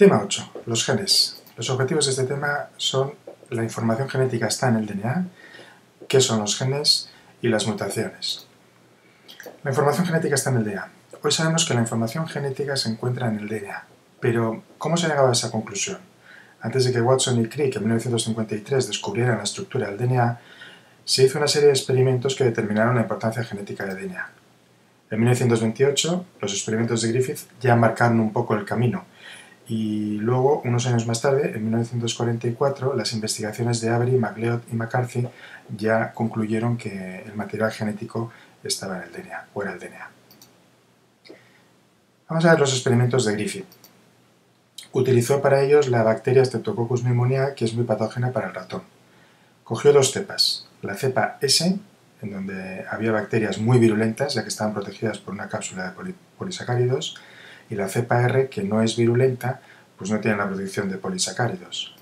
Tema 8. Los genes. Los objetivos de este tema son la información genética está en el DNA, qué son los genes y las mutaciones. La información genética está en el DNA. Hoy sabemos que la información genética se encuentra en el DNA, pero ¿cómo se ha llegado a esa conclusión? Antes de que Watson y Crick en 1953 descubrieran la estructura del DNA, se hizo una serie de experimentos que determinaron la importancia genética del DNA. En 1928, los experimentos de Griffith ya marcaron un poco el camino, y luego, unos años más tarde, en 1944, las investigaciones de Avery, MacLeod y McCarthy ya concluyeron que el material genético estaba en el DNA, o era el DNA. Vamos a ver los experimentos de Griffith. Utilizó para ellos la bacteria Streptococcus pneumoniae, que es muy patógena para el ratón. Cogió dos cepas, la cepa S, en donde había bacterias muy virulentas, ya que estaban protegidas por una cápsula de polisacáridos, y la cepa R, que no es virulenta, pues no tiene la protección de polisacáridos.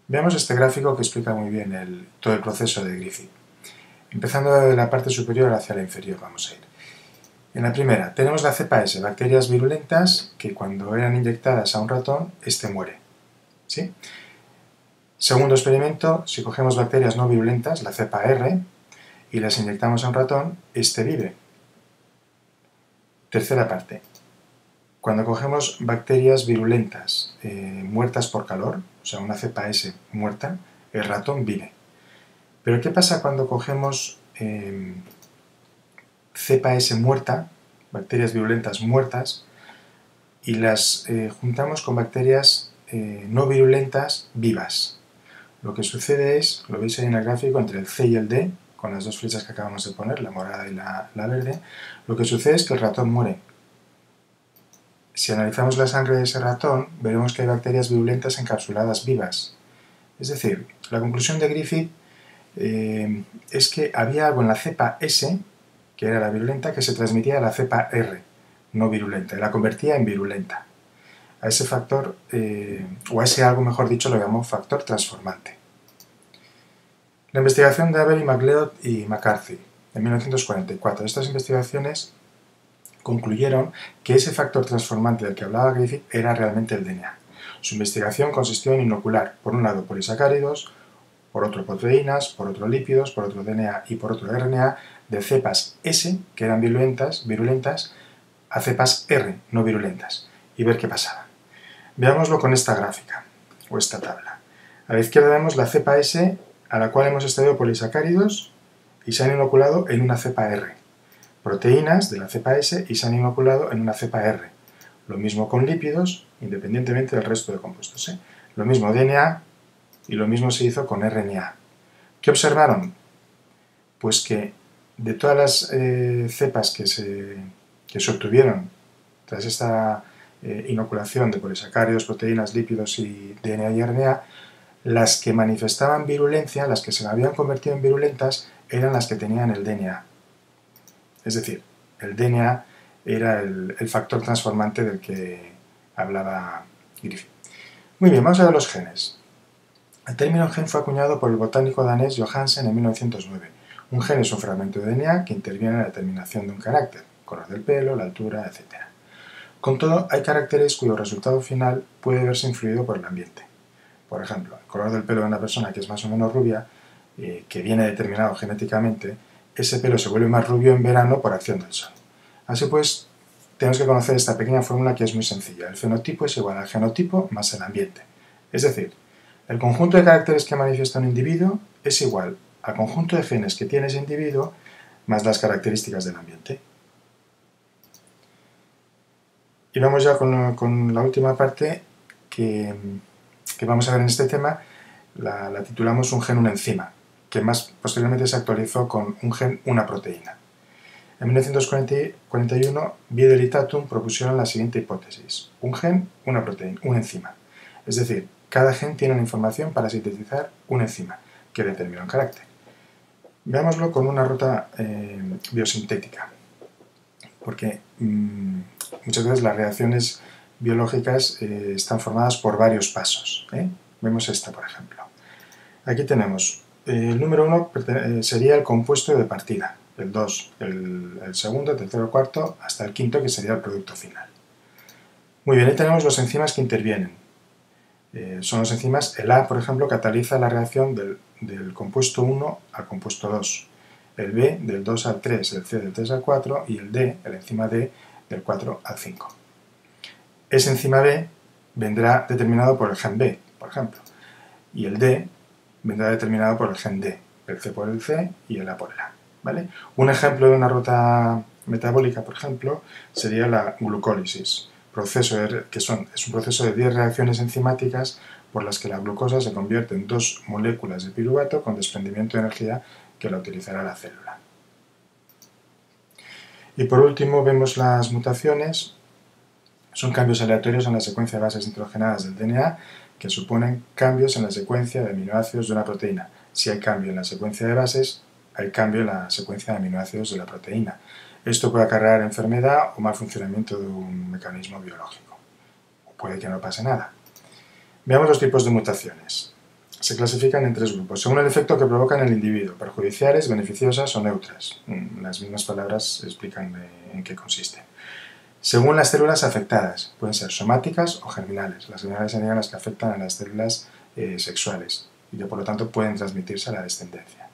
Veamos este gráfico que explica muy bien todo el proceso de Griffith. Empezando de la parte superior hacia la inferior, vamos a ir. En la primera, tenemos la cepa S, bacterias virulentas, que cuando eran inyectadas a un ratón, este muere. ¿Sí? Segundo experimento, si cogemos bacterias no virulentas, la cepa R, y las inyectamos a un ratón, este vive. Tercera parte. Cuando cogemos bacterias virulentas muertas por calor, o sea, una cepa S muerta, el ratón vive. Pero ¿qué pasa cuando cogemos cepa S muerta, bacterias virulentas muertas, y las juntamos con bacterias no virulentas vivas? Lo que sucede es, lo veis ahí en el gráfico, entre el C y el D, con las dos flechas que acabamos de poner, la morada y la verde, lo que sucede es que el ratón muere. Si analizamos la sangre de ese ratón, veremos que hay bacterias virulentas encapsuladas vivas. Es decir, la conclusión de Griffith es que había algo en la cepa S, que era la virulenta, que se transmitía a la cepa R, no virulenta, y la convertía en virulenta. A ese factor, o a ese algo mejor dicho, lo llamó factor transformante. La investigación de Avery, MacLeod y McCarthy, en 1944. Estas investigaciones concluyeron que ese factor transformante del que hablaba Griffith era realmente el DNA. Su investigación consistió en inocular, por un lado, polisacáridos, por otro proteínas, por otro lípidos, por otro DNA y por otro RNA, de cepas S, que eran virulentas, a cepas R, no virulentas, y ver qué pasaba. Veámoslo con esta gráfica, o esta tabla. A la izquierda vemos la cepa S, a la cual hemos extraído polisacáridos y se han inoculado en una cepa R. Proteínas de la cepa S y se han inoculado en una cepa R. Lo mismo con lípidos, independientemente del resto de compuestos. Lo mismo DNA y lo mismo se hizo con RNA. ¿Qué observaron? Pues que de todas las cepas que se obtuvieron tras esta inoculación de polisacáridos, proteínas, lípidos y DNA y RNA, las que manifestaban virulencia, las que se habían convertido en virulentas, eran las que tenían el DNA. Es decir, el DNA era el factor transformante del que hablaba Griffith. Muy bien, vamos a ver los genes. El término gen fue acuñado por el botánico danés Johansen en 1909. Un gen es un fragmento de DNA que interviene en la determinación de un carácter, color del pelo, la altura, etc. Con todo, hay caracteres cuyo resultado final puede verse influido por el ambiente. Por ejemplo, el color del pelo de una persona que es más o menos rubia, que viene determinado genéticamente, ese pelo se vuelve más rubio en verano por acción del sol. Así pues, tenemos que conocer esta pequeña fórmula que es muy sencilla. El fenotipo es igual al genotipo más el ambiente. Es decir, el conjunto de caracteres que manifiesta un individuo es igual al conjunto de genes que tiene ese individuo más las características del ambiente. Y vamos ya con la última parte que vamos a ver en este tema. La titulamos un gen, una enzima, que más posteriormente se actualizó con un gen, una proteína. En 1941, Biedel y Tatum propusieron la siguiente hipótesis: un gen, una proteína, una enzima. Es decir, cada gen tiene una información para sintetizar una enzima, que determina un carácter. Veámoslo con una ruta biosintética, porque muchas veces las reacciones biológicas están formadas por varios pasos. Vemos esta, por ejemplo. Aquí tenemos el número 1 sería el compuesto de partida, el 2, el segundo, el tercero, el cuarto, hasta el quinto, que sería el producto final. Muy bien, ahí tenemos los enzimas que intervienen. Son los enzimas, el A, por ejemplo, cataliza la reacción del compuesto 1 al compuesto 2, el B del 2 al 3, el C del 3 al 4 y el D, el enzima D, del 4 al 5. Ese enzima B vendrá determinado por el gen B, por ejemplo, y el D vendrá determinado por el gen D, el C por el C y el A por el A. ¿Vale? Un ejemplo de una ruta metabólica, por ejemplo, sería la glucólisis, es un proceso de 10 reacciones enzimáticas por las que la glucosa se convierte en 2 moléculas de piruvato con desprendimiento de energía que la utilizará la célula. Y por último vemos las mutaciones. Son cambios aleatorios en la secuencia de bases nitrogenadas del DNA que suponen cambios en la secuencia de aminoácidos de una proteína. Si hay cambio en la secuencia de bases, hay cambio en la secuencia de aminoácidos de la proteína. Esto puede acarrear enfermedad o mal funcionamiento de un mecanismo biológico. O puede que no pase nada. Veamos los tipos de mutaciones. Se clasifican en 3 grupos, según el efecto que provocan en el individuo, perjudiciales, beneficiosas o neutras. Las mismas palabras explican en qué consisten. Según las células afectadas, pueden ser somáticas o germinales. Las germinales serían las que afectan a las células sexuales y que por lo tanto pueden transmitirse a la descendencia.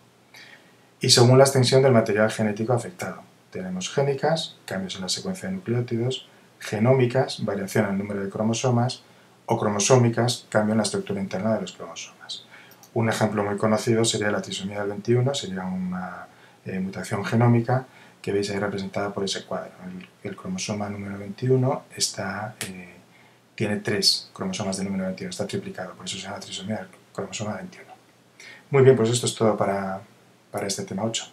Y según la extensión del material genético afectado. Tenemos génicas, cambios en la secuencia de nucleótidos, genómicas, variación en el número de cromosomas, o cromosómicas, cambio en la estructura interna de los cromosomas. Un ejemplo muy conocido sería la trisomía del 21, sería una mutación genómica que veis ahí representada por ese cuadro. El cromosoma número 21 tiene 3 cromosomas del número 21, está triplicado, por eso se llama trisomía del cromosoma 21. Muy bien, pues esto es todo para este tema 8.